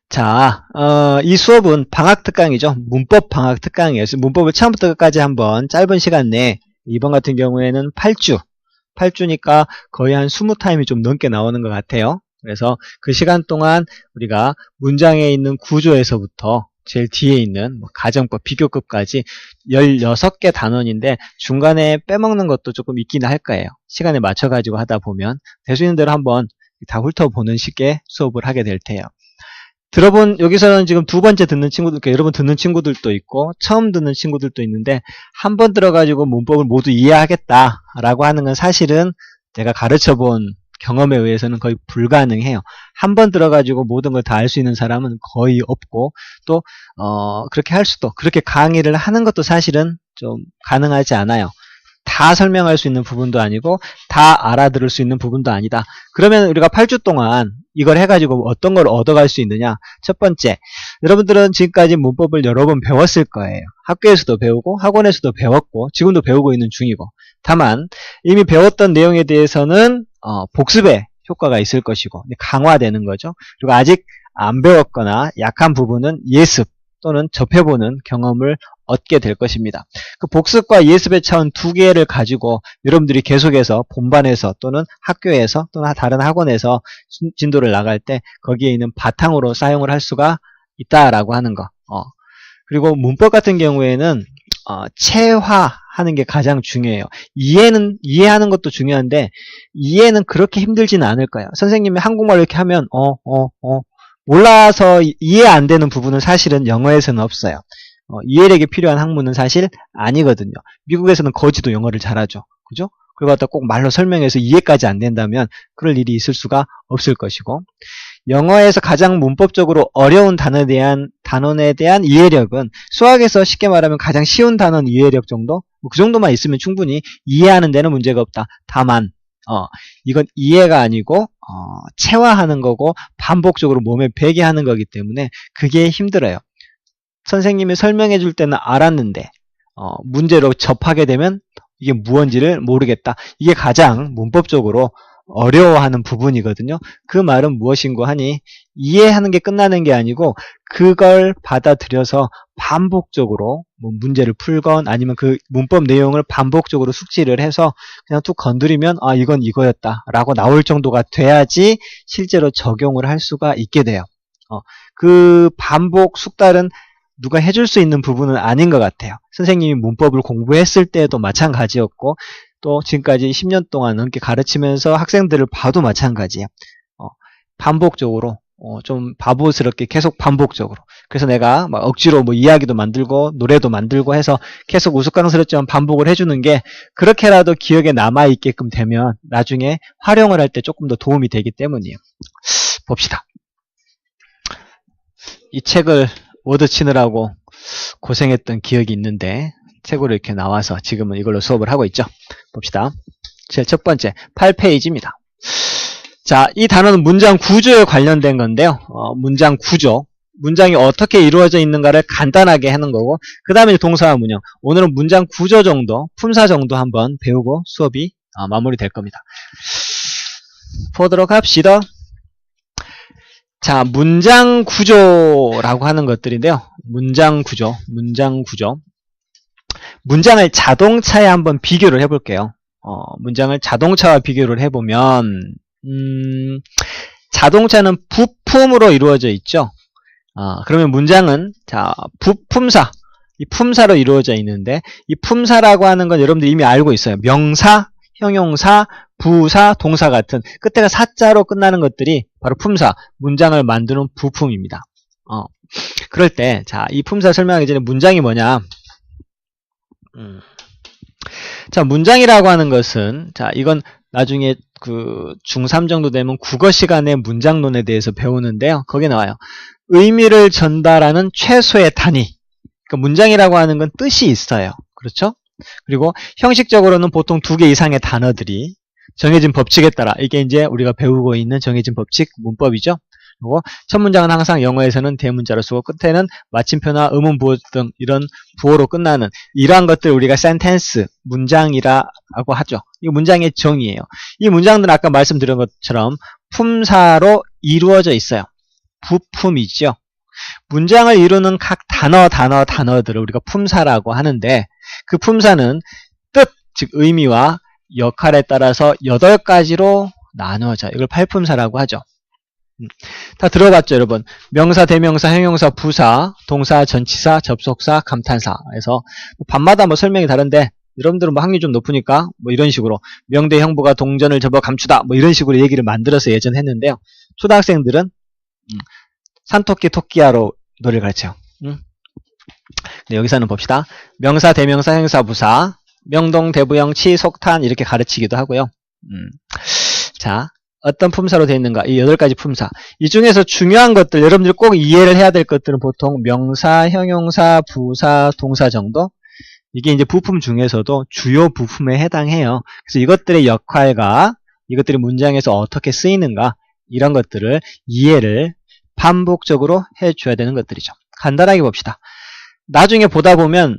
자, 이 수업은 방학 특강이죠. 문법 방학 특강이에요. 그래서 문법을 처음부터 끝까지 한번 짧은 시간 내에, 이번 같은 경우에는 8주니까 거의 한 20타임이 좀 넘게 나오는 것 같아요. 그래서 그 시간 동안 우리가 문장에 있는 구조에서부터 제일 뒤에 있는 가정법, 비교급까지 16개 단원인데 중간에 빼먹는 것도 조금 있긴 할 거예요. 시간에 맞춰가지고 하다 보면 될 수 있는 대로 한번 다 훑어보는 식의 수업을 하게 될 테요. 여기서는 지금 두 번째 듣는 친구들, 그러니까 여러분 듣는 친구들도 있고, 처음 듣는 친구들도 있는데, 한 번 들어가지고 문법을 모두 이해하겠다라고 하는 건 사실은 제가 가르쳐 본 경험에 의해서는 거의 불가능해요. 한 번 들어가지고 모든 걸 다 알 수 있는 사람은 거의 없고, 또, 그렇게 강의를 하는 것도 사실은 좀 가능하지 않아요. 다 설명할 수 있는 부분도 아니고 다 알아들을 수 있는 부분도 아니다. 그러면 우리가 8주 동안 이걸 해가지고 어떤 걸 얻어갈 수 있느냐. 첫 번째, 여러분들은 지금까지 문법을 여러 번 배웠을 거예요. 학교에서도 배우고 학원에서도 배웠고 지금도 배우고 있는 중이고, 다만 이미 배웠던 내용에 대해서는 복습의 효과가 있을 것이고 강화되는 거죠. 그리고 아직 안 배웠거나 약한 부분은 예습 또는 접해보는 경험을 얻게 될 것입니다. 그 복습과 예습의 차원 두 개를 가지고 여러분들이 계속해서 본반에서 또는 학교에서 또는 다른 학원에서 진도를 나갈 때 거기에 있는 바탕으로 사용을 할 수가 있다라고 하는 거. 그리고 문법 같은 경우에는 체화하는 게 가장 중요해요. 이해하는 것도 중요한데 이해는 그렇게 힘들지는 않을 거예요. 선생님이 한국말로 이렇게 하면 몰라서 이해 안 되는 부분은 사실은 영어에서는 없어요. 이해력이 필요한 학문은 사실 아니거든요. 미국에서는 거지도 영어를 잘하죠. 그죠? 그걸 갖다 꼭 말로 설명해서 이해까지 안 된다면 그럴 일이 있을 수가 없을 것이고, 영어에서 가장 문법적으로 어려운 단원에 대한 이해력은 수학에서 쉽게 말하면 가장 쉬운 단원 이해력 정도? 그 정도만 있으면 충분히 이해하는 데는 문제가 없다. 다만 이건 이해가 아니고 체화하는 거고 반복적으로 몸에 배게 하는 거기 때문에 그게 힘들어요. 선생님이 설명해 줄 때는 알았는데 문제로 접하게 되면 이게 무언지를 모르겠다. 이게 가장 문법적으로 어려워하는 부분이거든요. 그 말은 무엇인고 하니 이해하는 게 끝나는 게 아니고 그걸 받아들여서 반복적으로 문제를 풀건 아니면 그 문법 내용을 반복적으로 숙지를 해서 그냥 툭 건드리면 이건 이거였다 라고 나올 정도가 돼야지 실제로 적용을 할 수가 있게 돼요. 그 반복 숙달은 누가 해줄 수 있는 부분은 아닌 것 같아요. 선생님이 문법을 공부했을 때도 마찬가지였고 또 지금까지 10년 동안 넘게 가르치면서 학생들을 봐도 마찬가지예요. 반복적으로 좀 바보스럽게 계속 반복적으로. 그래서 내가 막 억지로 이야기도 만들고 노래도 만들고 해서 계속 우스꽝스럽지만 반복을 해주는 게 그렇게라도 기억에 남아있게끔 되면 나중에 활용을 할 때 조금 더 도움이 되기 때문이에요. 봅시다. 이 책을 워드 치느라고 고생했던 기억이 있는데 책으로 이렇게 나와서 지금은 이걸로 수업을 하고 있죠. 봅시다. 제일 첫 번째 8페이지입니다. 자, 이 단어는 문장 구조에 관련된 건데요. 문장 구조, 문장이 어떻게 이루어져 있는가를 간단하게 하는 거고, 그 다음에 동사와 문형. 오늘은 문장 구조 정도, 품사 정도 한번 배우고 수업이 마무리될 겁니다. 보도록 합시다. 자, 문장 구조라고 하는 것들인데요. 문장 구조. 문장을 자동차에 한번 비교를 해볼게요. 문장을 자동차와 비교를 해보면, 자동차는 부품으로 이루어져 있죠. 그러면 문장은, 자, 부품사. 이 품사로 이루어져 있는데, 이 품사라고 하는 건 여러분들 이미 알고 있어요. 명사, 형용사, 부사, 동사 같은 끝에가 사자로 끝나는 것들이 바로 품사, 문장을 만드는 부품입니다. 그럴 때, 자, 이 품사 설명하기 전에 문장이 뭐냐? 자, 문장이라고 하는 것은, 자, 이건 나중에 그 중3 정도 되면 국어 시간에 문장론에 대해서 배우는데요. 거기 나와요. 의미를 전달하는 최소의 단위. 그러니까 문장이라고 하는 건 뜻이 있어요. 그렇죠? 그리고 형식적으로는 보통 2개 이상의 단어들이 정해진 법칙에 따라, 이게 이제 우리가 배우고 있는 정해진 법칙, 문법이죠. 그리고 첫 문장은 항상 영어에서는 대문자로 쓰고 끝에는 마침표나 의문 부호 등 이런 부호로 끝나는 이러한 것들 우리가 센텐스, 문장이라고 하죠. 이거 문장의 정의예요. 이 문장들은 아까 말씀드린 것처럼 품사로 이루어져 있어요. 부품이죠. 문장을 이루는 각 단어들을 우리가 품사라고 하는데 그 품사는 뜻, 즉 의미와 역할에 따라서 8가지로 나누어져. 이걸 팔품사라고 하죠. 다 들어봤죠, 여러분? 명사, 대명사, 형용사, 부사, 동사, 전치사, 접속사, 감탄사. 그래서 밤마다 뭐 설명이 다른데 여러분들은 뭐 확률이 좀 높으니까 뭐 이런 식으로 명대 형부가 동전을 접어 감추다 뭐 이런 식으로 얘기를 만들어서 예전 했는데요. 초등학생들은 산토끼 토끼야로 노래를 가르쳐요. 네, 여기서는 봅시다. 명사, 대명사, 형용사, 부사, 명동, 대부형, 치, 속탄 이렇게 가르치기도 하고요. 자, 어떤 품사로 되어 있는가? 이 8가지 품사. 이 중에서 중요한 것들, 여러분들이 꼭 이해를 해야 될 것들은 보통 명사, 형용사, 부사, 동사 정도? 이게 이제 부품 중에서도 주요 부품에 해당해요. 그래서 이것들의 역할과 이것들이 문장에서 어떻게 쓰이는가 이런 것들을 이해를 반복적으로 해줘야 되는 것들이죠. 간단하게 봅시다. 나중에 보다 보면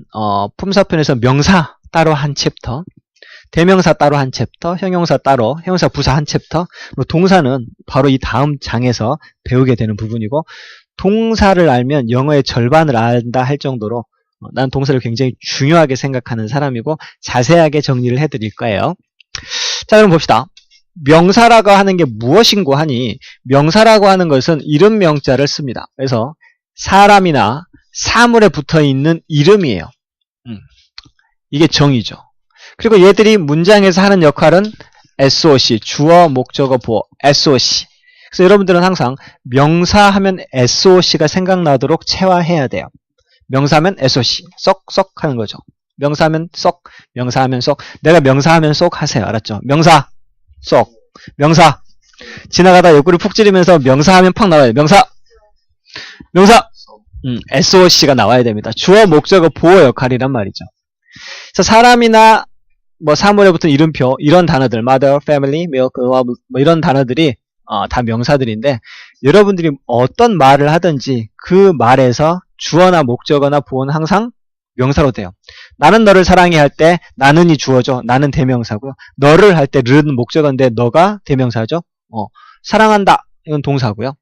품사편에서 명사 따로 한 챕터, 대명사 따로 한 챕터, 형용사 따로, 형용사 부사 한 챕터, 동사는 바로 이 다음 장에서 배우게 되는 부분이고 동사를 알면 영어의 절반을 안다 할 정도로 난 동사를 굉장히 중요하게 생각하는 사람이고 자세하게 정리를 해드릴 거예요. 자, 그럼 봅시다. 명사라고 하는 게 무엇인고 하니 명사라고 하는 것은 이름 명자를 씁니다. 그래서 사람이나 사물에 붙어있는 이름이에요. 이게 정의죠. 그리고 얘들이 문장에서 하는 역할은 SOC, 주어, 목적어, 보어, SOC. 그래서 여러분들은 항상 명사하면 SOC가 생각나도록 체화해야 돼요. 명사하면 SOC, 쏙쏙 하는 거죠. 명사하면 쏙, 명사하면 쏙. 내가 명사하면 쏙 하세요. 알았죠? 명사, 쏙, 명사. 지나가다 옆구리 푹 찌르면서 명사하면 팍 나와요. 명사, SOC가 나와야 됩니다. 주어, 목적어, 보어 역할이란 말이죠. 그래서 사람이나 뭐 사물에 붙은 이름표, 이런 단어들, mother, family, milk, love, 뭐 이런 단어들이 다 명사들인데 여러분들이 어떤 말을 하든지 그 말에서 주어나 목적어나 보어는 항상 명사로 돼요. 나는 너를 사랑해 할 때 나는이 주어죠. 나는 대명사고요. 너를 할 때 르는 목적어인데 너가 대명사죠. 사랑한다 이건 동사고요.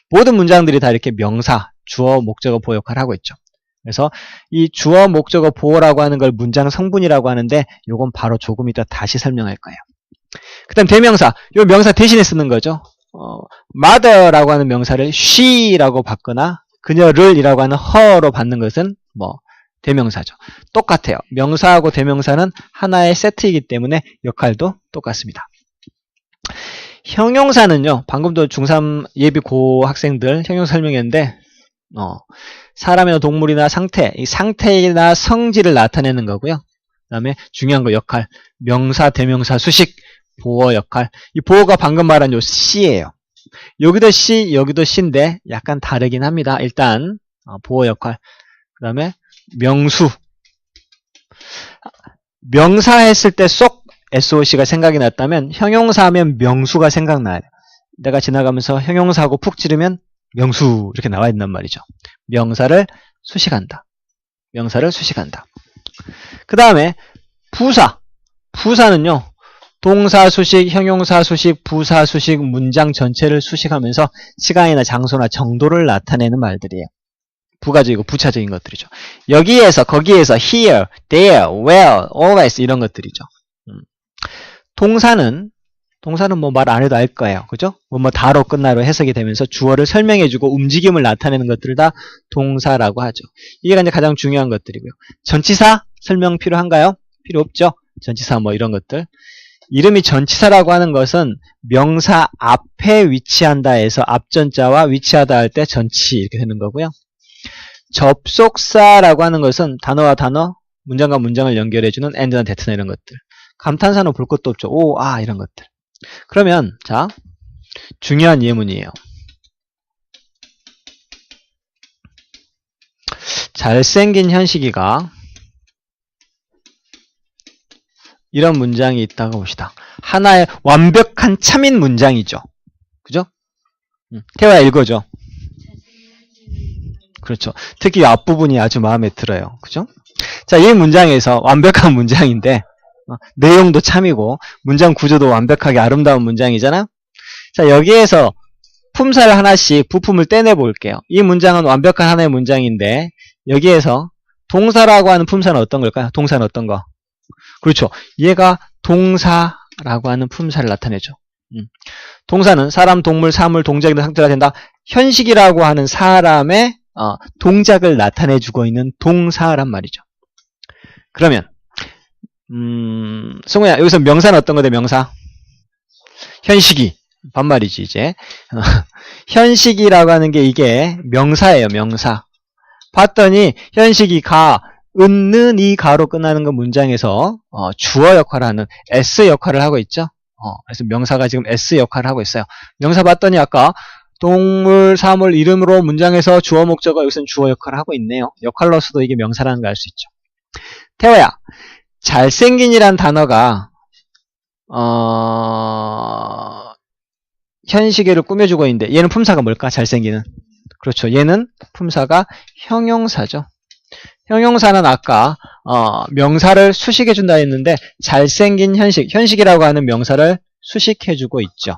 모든 문장들이 다 이렇게 명사, 주어, 목적어, 보어 역할을 하고 있죠. 그래서 이 주어, 목적어, 보어라고 하는 걸 문장 성분이라고 하는데 요건 바로 조금 이따 다시 설명할 거예요. 그 다음 대명사, 요 명사 대신에 쓰는 거죠. mother라고 하는 명사를 she라고 받거나 그녀를 이라고 하는 her로 받는 것은 뭐 대명사죠. 똑같아요. 명사하고 대명사는 하나의 세트이기 때문에 역할도 똑같습니다. 형용사는요. 방금도 중3 예비고 학생들 형용사 설명했는데 사람이나 동물이나 상태, 이 상태나 성질을 나타내는 거고요. 그 다음에 중요한 거 역할, 명사, 대명사, 수식, 보어 역할. 이 보어가 방금 말한 요 C예요. 여기도 C, 여기도 C인데 약간 다르긴 합니다. 일단 보어 역할, 그 다음에 명수. 명사 했을 때 쏙 SOC가 생각이 났다면 형용사 하면 명수가 생각나요. 내가 지나가면서 형용사하고 푹 찌르면 명수 이렇게 나와 있단 말이죠. 명사를 수식한다. 명사를 수식한다. 그 다음에 부사. 부사는요. 동사 수식, 형용사 수식, 부사 수식, 문장 전체를 수식하면서 시간이나 장소나 정도를 나타내는 말들이에요. 부가적이고 부차적인 것들이죠. 여기에서, 거기에서, here, there, where, always 이런 것들이죠. 동사는 뭐 말 안 해도 알 거예요. 그죠? 뭐 다로 끝나로 해석이 되면서 주어를 설명해주고 움직임을 나타내는 것들을 다 동사라고 하죠. 이게 이제 가장 중요한 것들이고요. 전치사 설명 필요한가요? 필요 없죠. 전치사 뭐 이런 것들. 이름이 전치사라고 하는 것은 명사 앞에 위치한다 해서 앞전자와 위치하다 할 때 전치 이렇게 되는 거고요. 접속사라고 하는 것은 단어와 단어, 문장과 문장을 연결해주는 and나 that나 이런 것들. 감탄사는 볼 것도 없죠. 오, 아 이런 것들. 그러면 자 중요한 예문이에요. 잘생긴 현식이가 이런 문장이 있다고 봅시다. 하나의 완벽한 참인 문장이죠. 그죠? 태화야 읽어줘. 그렇죠. 특히 앞부분이 아주 마음에 들어요. 그죠? 자, 이 문장에서 완벽한 문장인데 내용도 참이고 문장 구조도 완벽하게 아름다운 문장이잖아. 자, 여기에서 품사를 하나씩 부품을 떼내 볼게요. 이 문장은 완벽한 하나의 문장인데 여기에서 동사라고 하는 품사는 어떤 걸까요? 동사는 어떤 거? 그렇죠. 얘가 동사라고 하는 품사를 나타내죠. 동사는 사람, 동물, 사물, 동작이나 상태가 된다. 현식이라고 하는 사람의 동작을 나타내주고 있는 동사란 말이죠. 그러면 승우야, 여기서 명사는 어떤 거대? 명사? 현식이. 반말이지 이제. 현식이라고 하는 게 이게 명사예요. 명사. 봤더니 현식이 가, 은는 이 가로 끝나는 건 문장에서 주어 역할을 하는 S 역할을 하고 있죠. 그래서 명사가 지금 S 역할을 하고 있어요. 명사 봤더니 아까 동물, 사물, 이름으로 문장에서 주어 목적어 여기서는 주어 역할을 하고 있네요. 역할로서도 이게 명사라는 걸 알 수 있죠. 태호야, 잘생긴이란 단어가 현시계를 꾸며주고 있는데 얘는 품사가 뭘까? 잘생기는. 그렇죠. 얘는 품사가 형용사죠. 형용사는 아까 명사를 수식해준다 했는데 잘생긴 현식, 현식이라고 하는 명사를 수식해주고 있죠.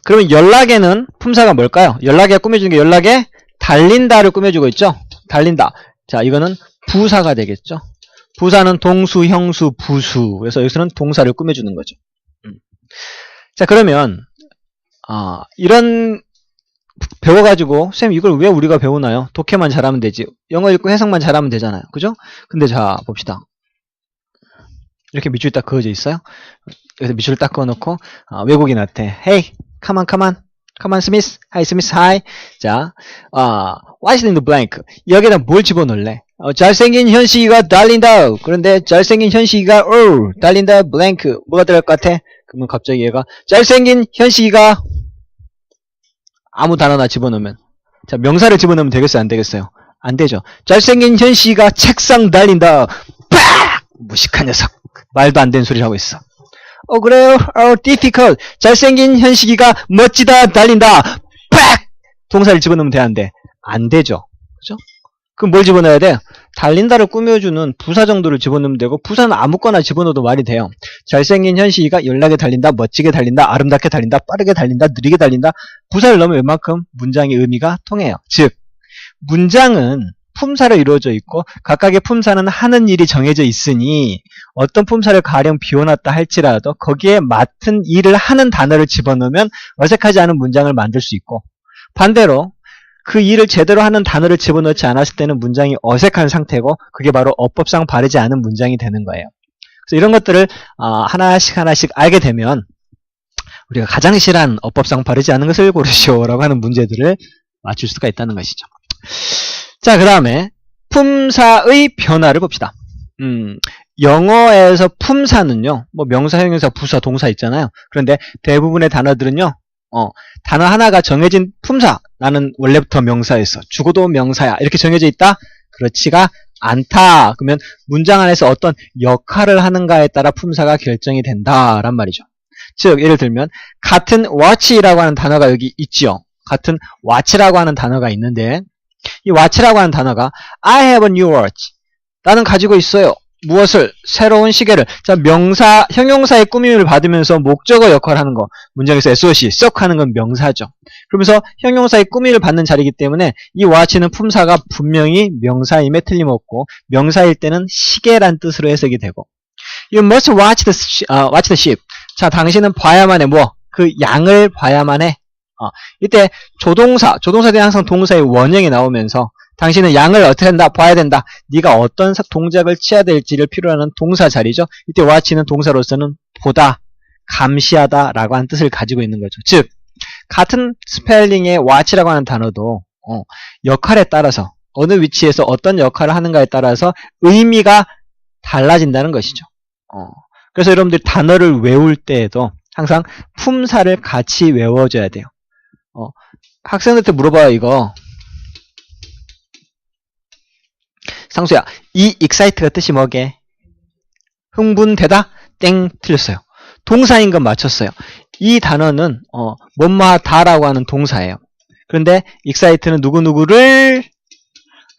그러면 연락에는 품사가 뭘까요? 연락에 꾸며주는 게 연락에 달린다를 꾸며주고 있죠. 달린다. 자, 이거는 부사가 되겠죠. 부사는 동수, 형수, 부수. 그래서 여기서는 동사를 꾸며주는 거죠. 자, 그러면 이런 배워가지고 쌤 이걸 왜 우리가 배우나요? 독해만 잘하면 되지. 영어 읽고 해석만 잘하면 되잖아요. 그죠? 근데 자, 봅시다. 이렇게 밑줄이 딱 그어져 있어요. 여기서 밑줄을 딱 그어놓고 외국인한테 Hey, come on, Smith. Hi, Smith. Hi. 자, what's in the blank? 여기다 뭘 집어넣을래? 잘생긴 현식이가 달린다. 그런데 잘생긴 현식이가 달린다. blank. 뭐가 들어갈 것 같아? 그러면 갑자기 얘가 잘생긴 현식이가 아무 단어나 집어넣으면, 자, 명사를 집어넣으면 되겠어요? 안 되겠어요? 안 되죠. 잘생긴 현식이가 책상 달린다. 빡! 무식한 녀석. 말도 안 되는 소리를 하고 있어. 그래요? difficult. 잘생긴 현식이가 멋지다 달린다. 빡! 동사를 집어넣으면 돼, 안 돼? 안 되죠. 그죠? 그럼 뭘 집어넣어야 돼? 달린다를 꾸며주는 부사 정도를 집어넣으면 되고, 부사는 아무거나 집어넣어도 말이 돼요. 잘생긴 현식이가 연락에 달린다, 멋지게 달린다, 아름답게 달린다, 빠르게 달린다, 느리게 달린다. 부사를 넣으면 웬만큼 문장의 의미가 통해요. 즉, 문장은 품사로 이루어져 있고 각각의 품사는 하는 일이 정해져 있으니 어떤 품사를 가령 비워놨다 할지라도 거기에 맡은 일을 하는 단어를 집어넣으면 어색하지 않은 문장을 만들 수 있고, 반대로 그 일을 제대로 하는 단어를 집어넣지 않았을 때는 문장이 어색한 상태고 그게 바로 어법상 바르지 않은 문장이 되는 거예요. 그래서 이런 것들을 하나씩 알게 되면 우리가 가장 싫어하는 어법상 바르지 않은 것을 고르시오라고 하는 문제들을 맞출 수가 있다는 것이죠. 자, 그 다음에 품사의 변화를 봅시다. 영어에서 품사는요, 뭐 명사, 형용사, 부사, 동사 있잖아요. 그런데 대부분의 단어들은요, 단어 하나가 정해진 품사. 나는 원래부터 명사였어. 죽어도 명사야. 이렇게 정해져 있다? 그렇지가 않다. 그러면 문장 안에서 어떤 역할을 하는가에 따라 품사가 결정이 된다란 말이죠. 즉, 예를 들면 같은 watch라고 하는 단어가 여기 있지요. 같은 watch라고 하는 단어가 있는데 이 watch라고 하는 단어가 I have a new watch. 나는 가지고 있어요. 무엇을? 새로운 시계를. 자, 명사, 형용사의 꾸밈을 받으면서 목적어 역할을 하는 거. 문장에서 SOC, 썩 하는 건 명사죠. 그러면서 형용사의 꾸밈을 받는 자리이기 때문에 이 watch는 품사가 분명히 명사임에 틀림없고 명사일 때는 시계란 뜻으로 해석이 되고 You must watch the sheep. 자, 당신은 봐야만 해. 뭐? 그 양을 봐야만 해. 이때 조동사 뒤에 항상 동사의 원형이 나오면서 당신은 양을 어떻게 한다? 봐야 된다. 네가 어떤 동작을 취해야 될지를 필요로 하는 동사 자리죠. 이때 watch는 동사로서는 보다, 감시하다 라고 하는 뜻을 가지고 있는 거죠. 즉, 같은 스펠링의 watch라고 하는 단어도 역할에 따라서 어느 위치에서 어떤 역할을 하는가에 따라서 의미가 달라진다는 것이죠. 그래서 여러분들이 단어를 외울 때에도 항상 품사를 같이 외워줘야 돼요. 학생들한테 물어봐요, 이거. 상수야, 이 excite가 뜻이 뭐게? 흥분되다? 땡, 틀렸어요. 동사인 건 맞췄어요. 이 단어는 뭐뭐하다라고 하는 동사예요. 그런데 excite는 누구누구를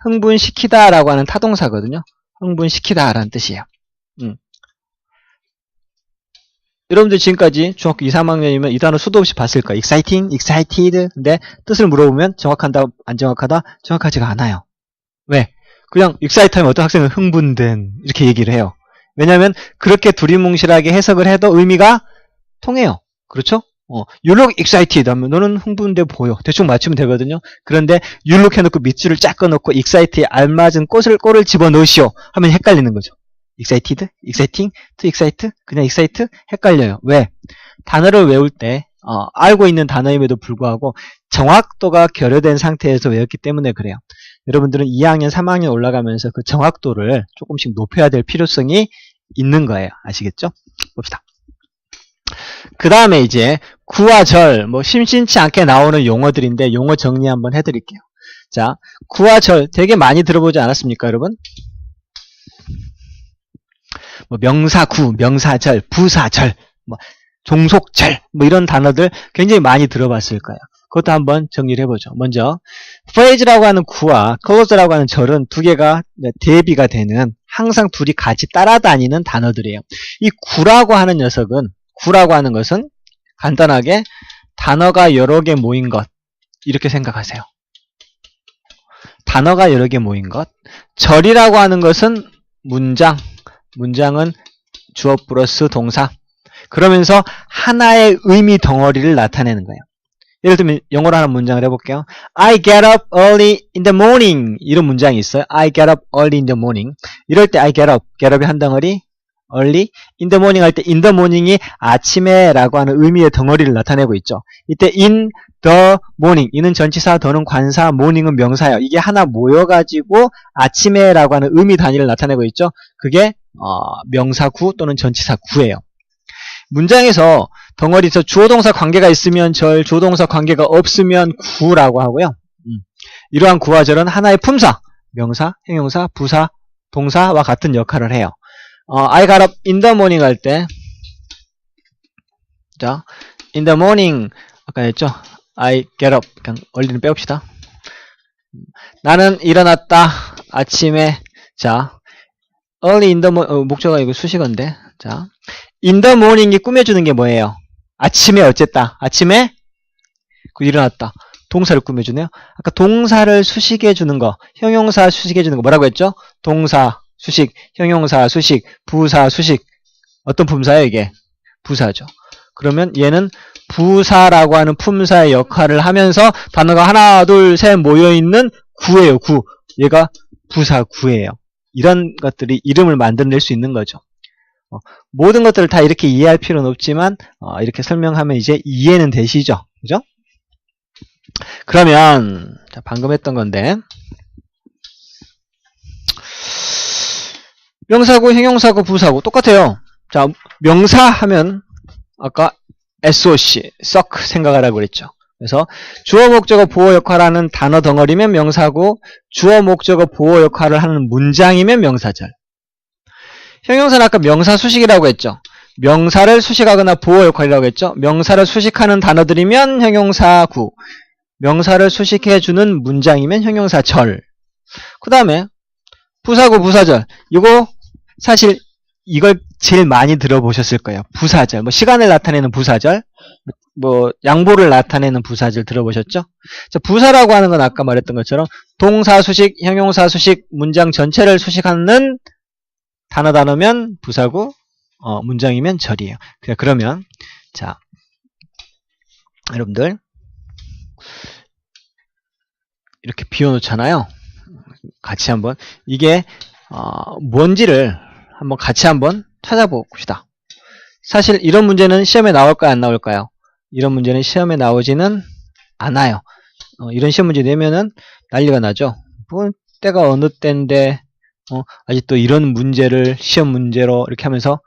흥분시키다라고 하는 타동사거든요. 흥분시키다라는 뜻이에요. 여러분들 지금까지 중학교 2, 3학년이면 이 단어 수도 없이 봤을 거예요. exciting, excited. 근데 뜻을 물어보면 정확한다, 안 정확하다? 정확하지가 않아요. 왜? 그냥 excited 하면 어떤 학생은 흥분된 이렇게 얘기를 해요. 왜냐하면 그렇게 두리뭉실하게 해석을 해도 의미가 통해요. 그렇죠? You look excited 하면 너는 흥분돼 보여. 대충 맞추면 되거든요. 그런데 you look 해놓고 밑줄을 쫙 꺼놓고 excited에 알맞은 꼴을 집어넣으시오 하면 헷갈리는 거죠. excited? exciting? too excited? 그냥 excited? 헷갈려요. 왜? 단어를 외울 때 알고 있는 단어임에도 불구하고 정확도가 결여된 상태에서 외웠기 때문에 그래요. 여러분들은 2학년, 3학년 올라가면서 그 정확도를 조금씩 높여야 될 필요성이 있는 거예요. 아시겠죠? 봅시다. 그 다음에 이제 구와 절, 뭐 심심치 않게 나오는 용어들인데 용어 정리 한번 해드릴게요. 자, 구와 절 되게 많이 들어보지 않았습니까, 여러분? 뭐 명사 구, 명사절, 부사절, 뭐 종속절, 뭐 이런 단어들 굉장히 많이 들어봤을 거예요. 그것도 한번 정리를 해보죠. 먼저 phrase라고 하는 구와 clause라고 하는 절은 두 개가 대비가 되는 항상 둘이 같이 따라다니는 단어들이에요. 이 구라고 하는 녀석은 구라고 하는 것은 간단하게 단어가 여러 개 모인 것 이렇게 생각하세요. 단어가 여러 개 모인 것. 절이라고 하는 것은 문장은 주어 플러스 동사. 그러면서 하나의 의미 덩어리를 나타내는 거예요. 예를 들면 영어로 하는 문장을 해볼게요. I get up early in the morning. 이런 문장이 있어요. I get up early in the morning. 이럴 때 I get up이 한 덩어리, early, in the morning 할 때 in the morning이 아침에 라고 하는 의미의 덩어리를 나타내고 있죠. 이때 in the morning, 이는 전치사, 더는 관사, morning은 명사예요. 이게 하나 모여가지고 아침에 라고 하는 의미 단위를 나타내고 있죠. 그게 명사구 또는 전치사구예요. 문장에서 덩어리에서 주어동사 관계가 있으면 절, 주어동사 관계가 없으면 구라고 하고요. 이러한 구와 절은 하나의 품사, 명사, 형용사, 부사, 동사와 같은 역할을 해요. I got up in the morning 할 때, 자, in the morning, 아까 했죠? I get up, 그냥 얼리는 빼봅시다. 나는 일어났다, 아침에, 자, early in the morning, 목적어가 이거 수식어인데, 자, in the morning이 꾸며주는 게 뭐예요? 아침에 어쨌다. 아침에 일어났다. 동사를 꾸며주네요. 아까 동사를 수식해주는 거, 형용사 수식해주는 거 뭐라고 했죠? 동사, 수식, 형용사, 수식, 부사, 수식. 어떤 품사예요, 이게? 부사죠. 그러면 얘는 부사라고 하는 품사의 역할을 하면서 단어가 하나, 둘, 셋 모여있는 구예요, 구. 얘가 부사구예요. 이런 것들이 이름을 만들어낼 수 있는 거죠. 모든 것들을 다 이렇게 이해할 필요는 없지만 이렇게 설명하면 이제 이해는 되시죠? 그죠? 그러면 자, 방금 했던 건데 명사구, 형용사구, 부사구 똑같아요. 자, 명사 하면 아까 SOC, 썩 생각하라고 그랬죠. 그래서 주어, 목적어, 보어 역할을 하는 단어 덩어리면 명사구, 주어, 목적어, 보어 역할을 하는 문장이면 명사절. 형용사는 아까 명사 수식이라고 했죠. 명사를 수식하거나 보어 역할이라고 했죠. 명사를 수식하는 단어들이면 형용사구, 명사를 수식해주는 문장이면 형용사절. 그 다음에 부사구, 부사절. 이거 사실 이걸 제일 많이 들어보셨을 거예요. 부사절. 뭐 시간을 나타내는 부사절, 뭐 양보를 나타내는 부사절 들어보셨죠? 자, 부사라고 하는 건 아까 말했던 것처럼 동사 수식, 형용사 수식, 문장 전체를 수식하는 단어면 부사구, 문장이면 절이에요. 그러면 자, 여러분들 이렇게 비워놓잖아요. 같이 한번 이게 뭔지를 한번 같이 한번 찾아봅시다. 사실 이런 문제는 시험에 나올까요, 안 나올까요? 이런 문제는 시험에 나오지는 않아요. 이런 시험 문제 내면은 난리가 나죠. 뭐 때가 어느 때인데 아직도 이런 문제를 시험 문제로 이렇게 하면서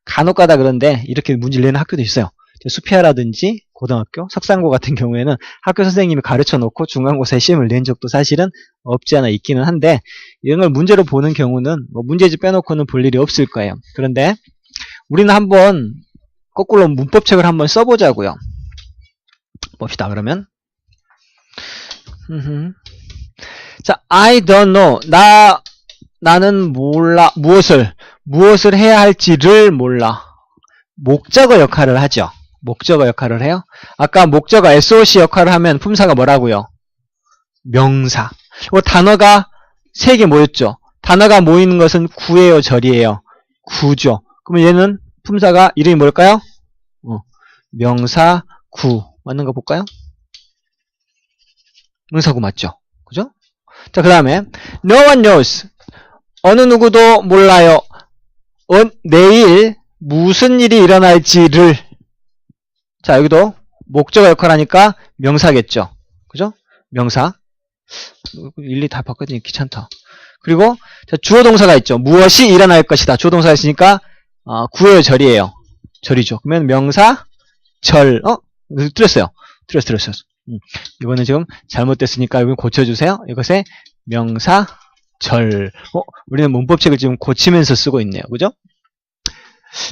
간혹가다 그런데 이렇게 문제를 내는 학교도 있어요. 수피아라든지 고등학교, 석상고 같은 경우에는 학교 선생님이 가르쳐 놓고 중간고사에 시험을 낸 적도 사실은 없지 않아 있기는 한데 이런 걸 문제로 보는 경우는 뭐 문제집 빼놓고는 볼 일이 없을 거예요. 그런데 우리는 한번 거꾸로 문법책을 한번 써보자고요. 봅시다. 그러면 자, I don't know. 나는 몰라. 무엇을 해야 할지를 몰라. 목적어 역할을 하죠. 목적어 역할을 해요. 아까 목적어 SOC 역할을 하면 품사가 뭐라고요? 명사. 단어가 3개 모였죠. 단어가 모이는 것은 구예요, 절이에요? 구죠. 그러면 얘는 품사가 이름이 뭘까요? 명사, 구. 맞는 거 볼까요? 명사, 구 맞죠? 그죠? 자, 그 다음에 No one knows. 어느 누구도 몰라요. 내일 무슨 일이 일어날지를. 자, 여기도 목적어 역할 하니까 명사겠죠. 그죠? 명사. 일일이 다 바꿔주니 귀찮다. 그리고 자, 주어 동사가 있죠. 무엇이 일어날 것이다. 주어 동사가 있으니까 구예요, 절이에요? 절이죠. 그러면 명사, 절. 틀렸어요. 틀렸어요. 이거는 지금 잘못됐으니까 이거 고쳐주세요. 이것의 명사, 절. 우리는 문법책을 지금 고치면서 쓰고 있네요. 그죠?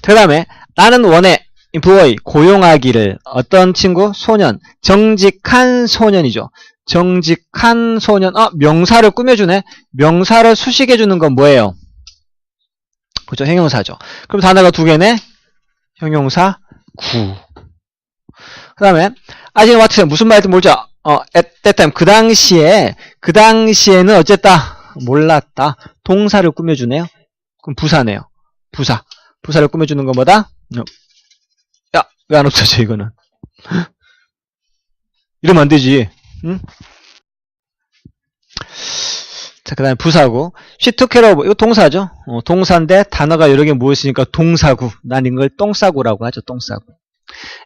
그 다음에 나는 원해. employ, 고용하기를. 어떤 친구? 소년. 정직한 소년이죠. 정직한 소년. 명사를 꾸며주네. 명사를 수식해주는 건 뭐예요? 그죠? 형용사죠. 그럼 단어가 2개네. 형용사, 구. 그 다음에 아직 what 무슨 말인지 모르죠? at that time 그 당시에는 어쨌다? 몰랐다. 동사를 꾸며주네요. 그럼 부사네요. 부사를 꾸며주는 건 뭐다? 야, 왜 안 없어져 이거는? 이러면 안 되지. 응? 자, 그 다음에 부사고. she took care of. 이거 동사죠. 동사인데 단어가 여러 개 모였으니까 동사구. 난 이걸 똥싸구라고 하죠. 똥싸구.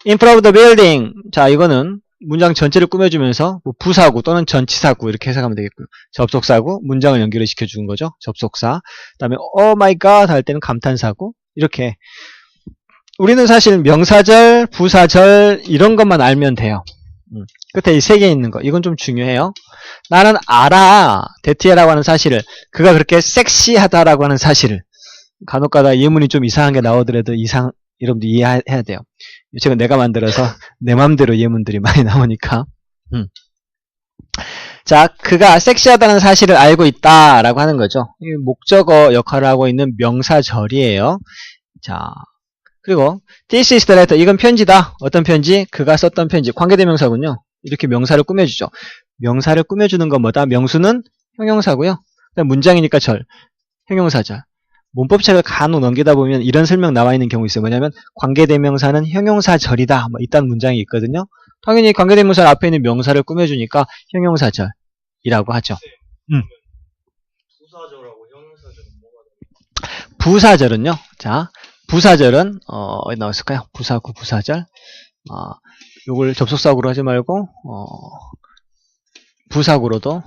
in front of the building. 자, 이거는 문장 전체를 꾸며주면서 부사구 또는 전치사구 이렇게 해석하면 되겠고요. 접속사구, 문장을 연결을 시켜주는 거죠. 접속사. 그 다음에 oh my god 할 때는 감탄사구. 이렇게. 우리는 사실 명사절, 부사절 이런 것만 알면 돼요. 끝에 이 3개 있는 거. 이건 좀 중요해요. 나는 알아. 데티에라고 하는 사실을. 그가 그렇게 섹시하다라고 하는 사실을. 간혹가다 예문이 좀 이상한 게 나오더라도 여러분들 이해해야 돼요. 제가 내가 만들어서 내 맘대로 예문들이 많이 나오니까. 자, 그가 섹시하다는 사실을 알고 있다라고 하는 거죠. 이 목적어 역할을 하고 있는 명사절이에요. 자, 그리고 this is the letter. 이건 편지다. 어떤 편지? 그가 썼던 편지. 관계대명사군요. 이렇게 명사를 꾸며주죠. 명사를 꾸며주는 건 뭐다? 명수는 형용사고요. 문장이니까 절. 형용사절. 문법책을 간혹 넘기다 보면 이런 설명 나와 있는 경우 있어요. 뭐냐면 관계대명사는 형용사절이다. 이딴 문장이 있거든요. 당연히 관계대명사 앞에 있는 명사를 꾸며주니까 형용사절이라고 하죠. 부사절하고 형용사절은 뭐가 다른가요? 부사절은요. 자, 부사절은 어디 나왔을까요? 부사구, 부사절. 요걸 접속사구로 하지 말고 부사구로도.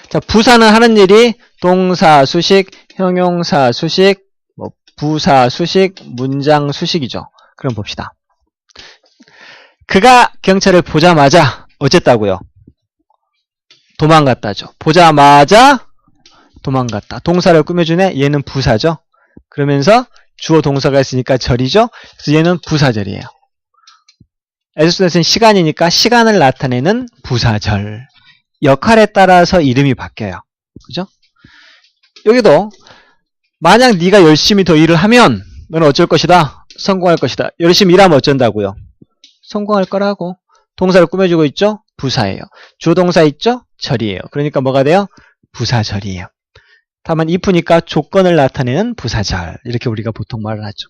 자, 부사는 하는 일이 동사 수식, 형용사 수식, 부사 수식, 문장 수식이죠. 그럼 봅시다. 그가 경찰을 보자마자 어쨌다고요? 도망갔다죠. 보자마자 도망갔다. 동사를 꾸며주네. 얘는 부사죠. 그러면서 주어 동사가 있으니까 절이죠. 그래서 얘는 부사절이에요. 에스토네스는 시간이니까 시간을 나타내는 부사절. 역할에 따라서 이름이 바뀌어요. 그죠? 여기도 만약 네가 열심히 더 일을 하면 너는 어쩔 것이다? 성공할 것이다. 열심히 일하면 어쩐다고요? 성공할 거라고. 동사를 꾸며주고 있죠? 부사예요. 주어 동사 있죠? 절이에요. 그러니까 뭐가 돼요? 부사절이에요. 다만 if니까 조건을 나타내는 부사절. 이렇게 우리가 보통 말을 하죠.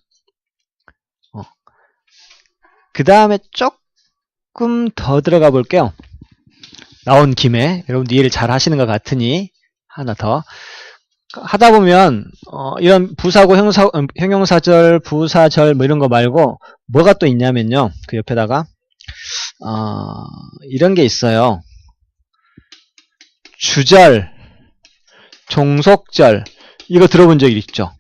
그 다음에 조금 더 들어가 볼게요. 나온 김에 여러분들 이해를 잘 하시는 것 같으니 하나 더 하다 보면 이런 부사고 형용사절, 부사절 뭐 이런 거 말고 뭐가 또 있냐면요. 그 옆에다가 이런 게 있어요. 주절, 종속절 이거 들어본 적 있죠?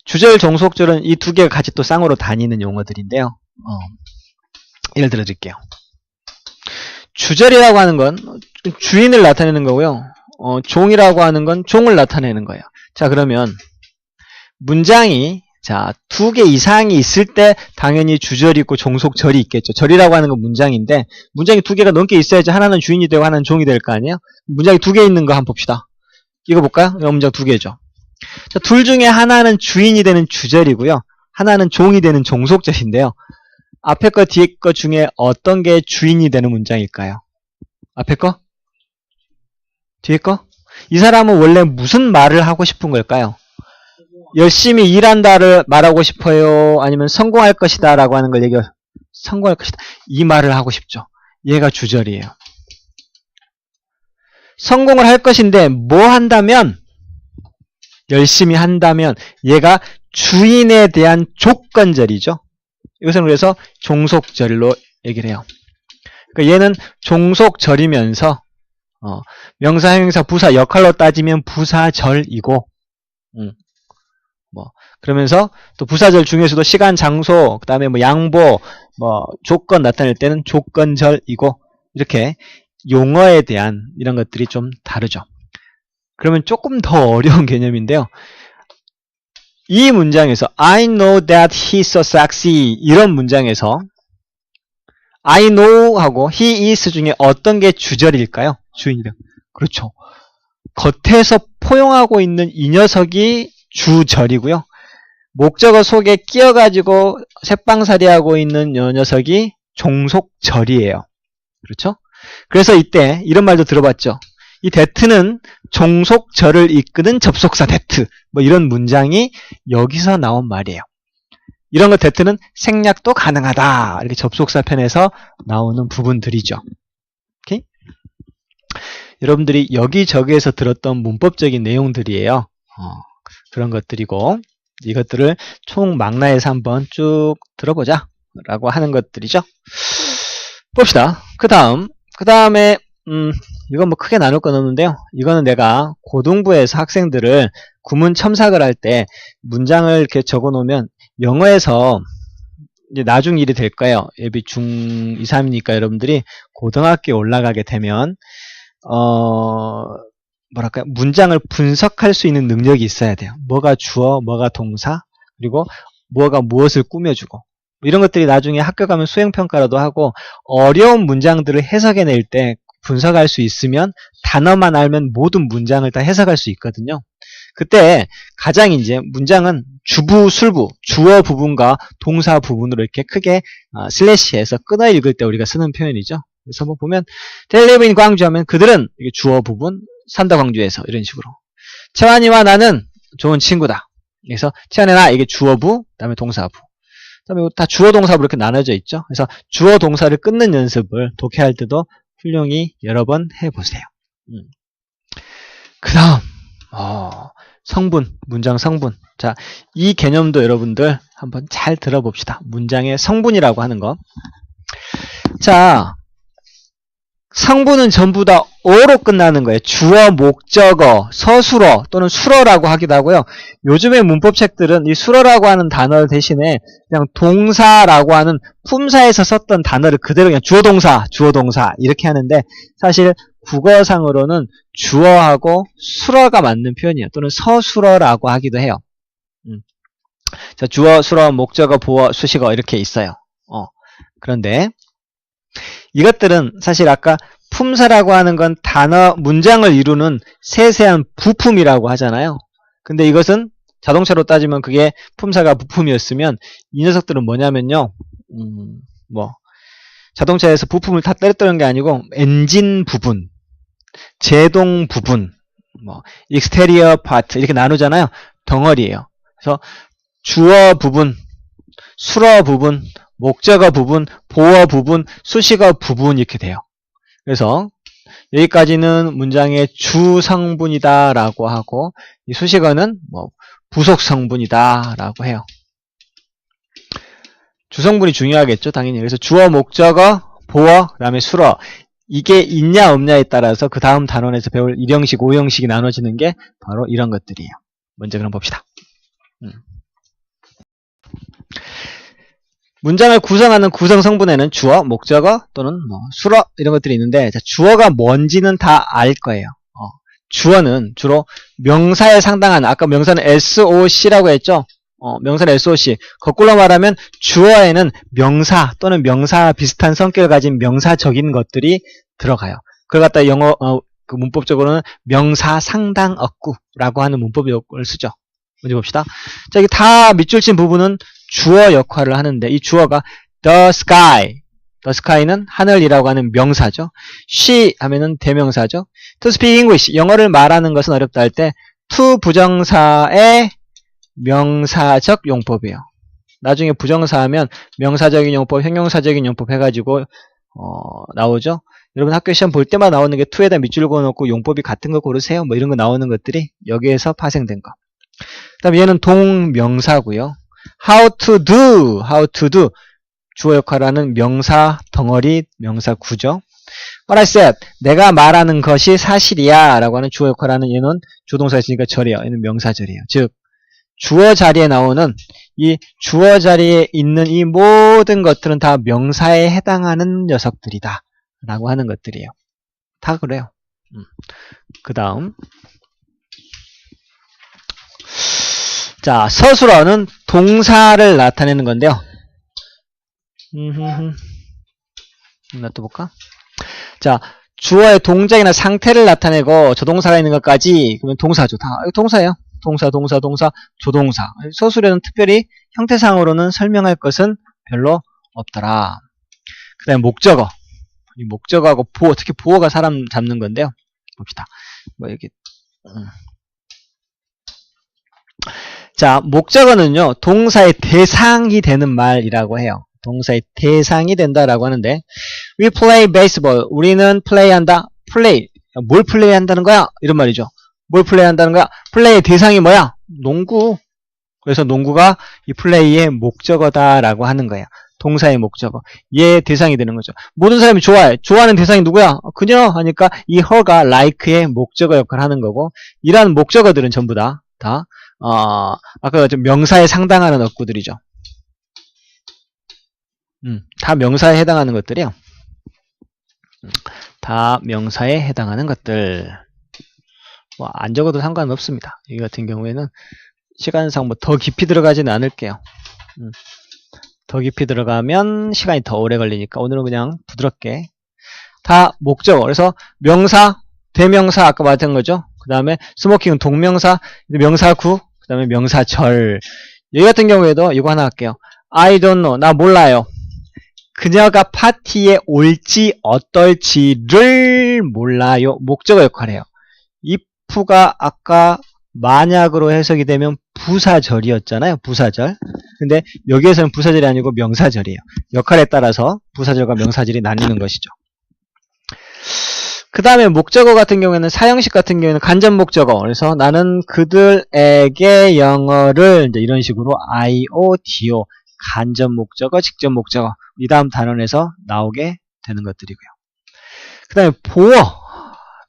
주절, 종속절은 이 2개가 같이 또 쌍으로 다니는 용어들인데요. 예를 들어 드릴게요. 주절이라고 하는 건 주인을 나타내는 거고요. 종이라고 하는 건 종을 나타내는 거예요. 자, 그러면 문장이 2개 이상이 있을 때 당연히 주절이 있고 종속절이 있겠죠. 절이라고 하는 건 문장인데 문장이 2개가 넘게 있어야지 하나는 주인이 되고 하나는 종이 될 거 아니에요? 문장이 2개 있는 거 한번 봅시다. 이거 볼까요? 이거 문장 2개죠. 자, 둘 중에 하나는 주인이 되는 주절이고요. 하나는 종이 되는 종속절인데요. 앞에 거 뒤에 거 중에 어떤 게 주인이 되는 문장일까요? 앞에 거? 뒤에 거? 이 사람은 원래 무슨 말을 하고 싶은 걸까요? 열심히 일한다를 말하고 싶어요? 아니면 성공할 것이다 라고 하는 걸 성공할 것이다. 이 말을 하고 싶죠. 얘가 주절이에요. 성공을 할 것인데 뭐 한다면? 열심히 한다면 얘가 주인에 대한 조건절이죠. 이것은 그래서 종속절로 얘기를 해요. 그러니까 얘는 종속절이면서 명사, 형용사, 부사 역할로 따지면 부사절이고 그러면서 또 부사절 중에서도 시간, 장소, 그 다음에 양보, 조건 나타낼 때는 조건절이고 이렇게 용어에 대한 이런 것들이 좀 다르죠. 그러면 조금 더 어려운 개념인데요. 이 문장에서 I know that he's so sexy 이런 문장에서 I know 하고 he is 중에 어떤 게 주절일까요? 주인이요. 그렇죠. 겉에서 포용하고 있는 이 녀석이 주절이고요. 목적어 속에 끼어가지고 새빵살이하고 있는 이 녀석이 종속절이에요. 그렇죠? 그래서 이때 이런 말도 들어봤죠. 이 that는 종속절을 이끄는 접속사 that 이런 문장이 여기서 나온 말이에요. 이런 거 that는 생략도 가능하다 이렇게 접속사 편에서 나오는 부분들이죠. 오케이? 여러분들이 여기저기에서 들었던 문법적인 내용들이에요. 그런 것들이고 이것들을 총망라해서 한번 쭉 들어보자 라고 하는 것들이죠. 봅시다. 그 다음에 이건 크게 나눌 건 없는데요. 이거는 내가 고등부에서 학생들을 구문 첨삭을 할 때 문장을 이렇게 적어 놓으면 영어에서 이제 나중 일이 될 거예요. 예비 중2, 3이니까 여러분들이 고등학교에 올라가게 되면 문장을 분석할 수 있는 능력이 있어야 돼요. 뭐가 주어, 뭐가 동사, 그리고 뭐가 무엇을 꾸며주고 이런 것들이 나중에 학교 가면 수행평가라도 하고 어려운 문장들을 해석해낼 때 분석할 수 있으면 단어만 알면 모든 문장을 다 해석할 수 있거든요. 그때 가장 이제 문장은 주부, 술부, 주어 부분과 동사 부분으로 이렇게 크게 슬래시해서 끊어 읽을 때 우리가 쓰는 표현이죠. 그래서 한번 보면 They live in 광주 하면 그들은 이게 주어 부분 산다 광주에서 이런 식으로 채환이와 나는 좋은 친구다. 그래서 채환이 나 이게 주어부 그다음에 동사부 그다음에 다 주어 동사부 이렇게 나눠져 있죠. 그래서 주어 동사를 끊는 연습을 독해할 때도 훌륭히 여러 번 해보세요. 그 다음 성분, 문장 성분. 자, 이 개념도 여러분들 한번 잘 들어봅시다. 문장의 성분이라고 하는 거. 자, 성분은 전부 다 어로 끝나는 거예요. 주어, 목적어, 서술어 또는 술어라고 하기도 하고요. 요즘의 문법책들은 이 술어라고 하는 단어 대신에 그냥 동사라고 하는 품사에서 썼던 단어를 그대로 그냥 주어동사 이렇게 하는데 사실 국어상으로는 주어하고 술어가 맞는 표현이에요. 또는 서술어라고 하기도 해요. 자, 주어, 술어, 목적어, 보어, 수식어 이렇게 있어요. 그런데 이것들은 사실 아까 품사라고 하는 건 단어, 문장을 이루는 세세한 부품이라고 하잖아요. 근데 이것은 자동차로 따지면 그게 품사가 부품이었으면 이 녀석들은 뭐냐면요. 자동차에서 부품을 다 때렸다는 게 아니고 엔진 부분, 제동 부분, 익스테리어 파트 이렇게 나누잖아요. 덩어리예요. 그래서 주어 부분, 술어 부분, 목적어 부분, 보어 부분, 수식어 부분 이렇게 돼요. 그래서 여기까지는 문장의 주성분이다 라고 하고 이 수식어는 부속성분이다 라고 해요. 주성분이 중요하겠죠 당연히. 그래서 주어, 목적어, 보어, 그 다음에 술어 이게 있냐 없냐에 따라서 그 다음 단원에서 배울 1형식, 5형식이 나눠지는 게 바로 이런 것들이에요. 먼저 그럼 봅시다. 문장을 구성하는 구성 성분에는 주어, 목적어 또는 술어 이런 것들이 있는데 자, 주어가 뭔지는 다 알 거예요. 주어는 주로 명사에 상당한 아까 명사는 SOC라고 했죠. 명사는 SOC. 거꾸로 말하면 주어에는 명사 또는 명사 비슷한 성격을 가진 명사적인 것들이 들어가요. 그걸 갖다 영어 그 문법적으로는 명사 상당 어구라고 하는 문법 용어를 쓰죠. 먼저 봅시다. 자, 이게 다 밑줄 친 부분은 주어 역할을 하는데 이 주어가 the sky. the sky는 하늘이라고 하는 명사죠. she 하면은 대명사죠. to speak English. 영어를 말하는 것은 어렵다 할 때 to 부정사의 명사적 용법이에요. 나중에 부정사하면 명사적인 용법, 형용사적인 용법 해가지고 나오죠. 여러분 학교 시험 볼 때마다 나오는 게 to에다 밑줄 그어놓고 용법이 같은 거 고르세요. 뭐 이런 거 나오는 것들이 여기에서 파생된 거. 그 다음에 얘는 동명사고요. how to do. 주어 역할을 하는 명사 덩어리, 명사 구조. What I said. 내가 말하는 것이 사실이야. 라고 하는 주어 역할을 하는 얘는 조동사 있으니까 절이에요. 얘는 명사절이에요. 즉, 주어 자리에 나오는 이 주어 자리에 있는 이 모든 것들은 다 명사에 해당하는 녀석들이다. 라고 하는 것들이에요. 다 그래요. 그 다음. 자, 서술어는 동사를 나타내는 건데요. 놔둬볼까? 자, 주어의 동작이나 상태를 나타내고 조동사가 있는 것까지 그러면 동사죠. 다 동사예요. 동사, 조동사. 서술에는 특별히 형태상으로는 설명할 것은 별로 없더라. 그 다음에 목적어. 이 목적어하고 보어, 특히 보어가 사람 잡는 건데요. 봅시다. 뭐 이렇게. 자, 목적어는요, 동사의 대상이 되는 말이라고 해요. 동사의 대상이 된다라고 하는데, we play baseball. 우리는 플레이한다. play. 뭘 플레이한다는 거야? 이런 말이죠. 뭘 플레이한다는 거야? 플레이의 대상이 뭐야? 농구. 그래서 농구가 이 플레이의 목적어다라고 하는 거야. 동사의 목적어. 얘의 대상이 되는 거죠. 모든 사람이 좋아해. 좋아하는 대상이 누구야? 그녀 하니까 이 her가 like의 목적어 역할을 하는 거고, 이러한 목적어들은 전부 다 아까 좀 명사에 상당하는 어구들이죠. 다 명사에 해당하는 것들이요. 다 명사에 해당하는 것들. 뭐 안 적어도 상관없습니다. 이 같은 경우에는 시간상 뭐 더 깊이 들어가지는 않을게요. 더 깊이 들어가면 시간이 더 오래 걸리니까 오늘은 그냥 부드럽게 다 목적어. 그래서 명사, 대명사 아까 말했던 거죠. 그 다음에 스모킹은 동명사, 명사구, 그 다음에 명사절. 여기 같은 경우에도 이거 하나 할게요. I don't know. 나 몰라요. 그녀가 파티에 올지 어떨지를 몰라요. 목적어 역할이에요. if가 아까 만약으로 해석이 되면 부사절이었잖아요. 부사절. 근데 여기에서는 부사절이 아니고 명사절이에요. 역할에 따라서 부사절과 명사절이 나뉘는 것이죠. 그 다음에 목적어 같은 경우에는 사형식 같은 경우에는 간접 목적어. 그래서 나는 그들에게 영어를 이제 이런 식으로 IODO 간접 목적어, 직접 목적어 이 다음 단원에서 나오게 되는 것들이고요. 그 다음에 보어.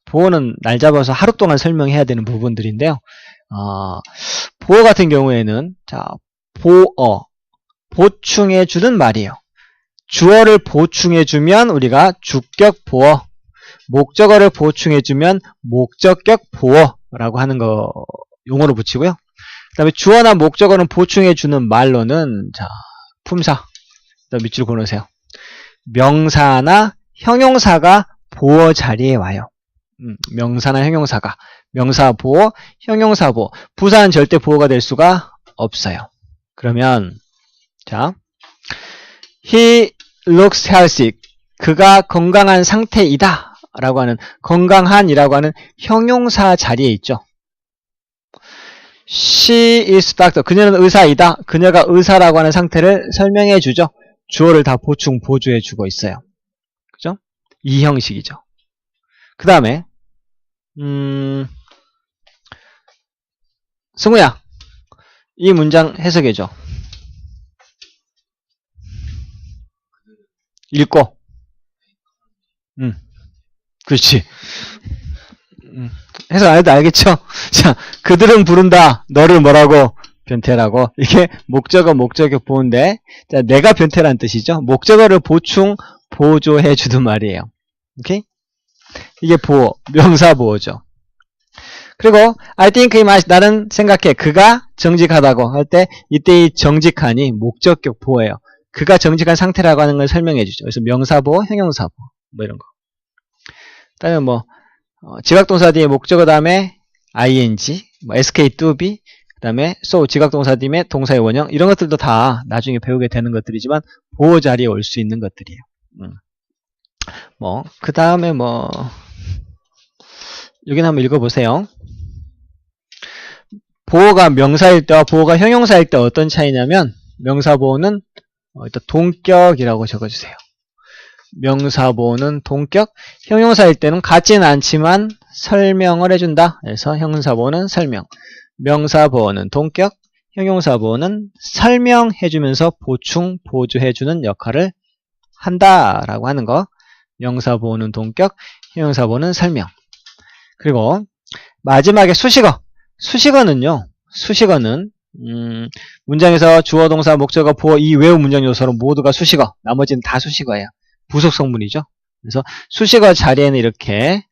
보어는 날 잡아서 하루 동안 설명해야 되는 부분들인데요. 보어 같은 경우에는 자 보어 보충해주는 말이에요. 주어를 보충해주면 우리가 주격 보어, 목적어를 보충해주면 목적격 보어라고 하는 거 용어로 붙이고요. 그 다음에 주어나 목적어는 보충해주는 말로는 자 품사 밑줄 그어놓으세요. 명사나 형용사가 보어 자리에 와요. 명사나 형용사가 명사 보어, 형용사 보어. 부사는 절대 보어가 될 수가 없어요. 그러면 자 He looks healthy. 그가 건강한 상태이다 라고 하는 건강한이라고 하는 형용사 자리에 있죠. She is doctor. 그녀는 의사이다. 그녀가 의사라고 하는 상태를 설명해 주죠. 주어를 다 보충 보조해 주고 있어요. 그죠? 이 형식이죠. 그 다음에 승우야 이 문장 해석해줘. 읽고 그렇지. 해석 안 해도 알겠죠? 자, 그들은 부른다. 너를 뭐라고? 변태라고. 이게 목적어, 목적격 보호인데, 자, 내가 변태란 뜻이죠. 목적어를 보충, 보조해 주는 말이에요. 오케이? 이게 보호, 명사 보호죠. 그리고, I think he might, 나는 생각해. 그가 정직하다고 할 때, 이때 이 정직하니 목적격 보호예요. 그가 정직한 상태라고 하는 걸 설명해 주죠. 그래서 명사 보호, 형용사 보호. 뭐 이런 거. 그 다음에 뭐, 지각동사 뒤에 목적어 다음에 ing, 뭐 sk, to be, 다음에 so 지각동사님의 동사의 원형 이런 것들도 다 나중에 배우게 되는 것들이지만 보호 자리에 올 수 있는 것들이에요. 그 다음에 여기는 한번 읽어보세요. 보호가 명사일 때와 보호가 형용사일 때 어떤 차이냐면 명사 보호는 일단 동격이라고 적어주세요. 명사 보호는 동격, 형용사일 때는 같지는 않지만 설명을 해준다. 그래서 형용사 보호는 설명, 명사 보호는 동격, 형용사 보호는 설명해주면서 보충, 보조해주는 역할을 한다라고 하는 거. 명사 보호는 동격, 형용사 보호는 설명. 그리고 마지막에 수식어. 수식어는 문장에서 주어, 동사, 목적어, 보어 이 외부 문장 요소로 모두가 수식어. 나머지는 다 수식어예요. 부속 성분이죠. 그래서 수식어 자리에는 이렇게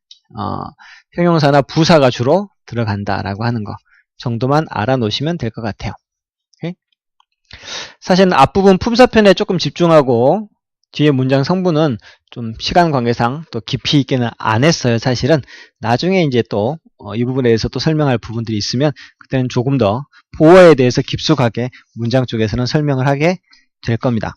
형용사나 부사가 주로 들어간다라고 하는 거 정도만 알아놓으시면 될 것 같아요. 오케이? 사실은 앞부분 품사편에 조금 집중하고 뒤에 문장 성분은 좀 시간 관계상 또 깊이 있게는 안 했어요. 사실은 나중에 이제 또 이 부분에 대해서 또 설명할 부분들이 있으면 그때는 조금 더 보어에 대해서 깊숙하게 문장 쪽에서는 설명을 하게 될 겁니다.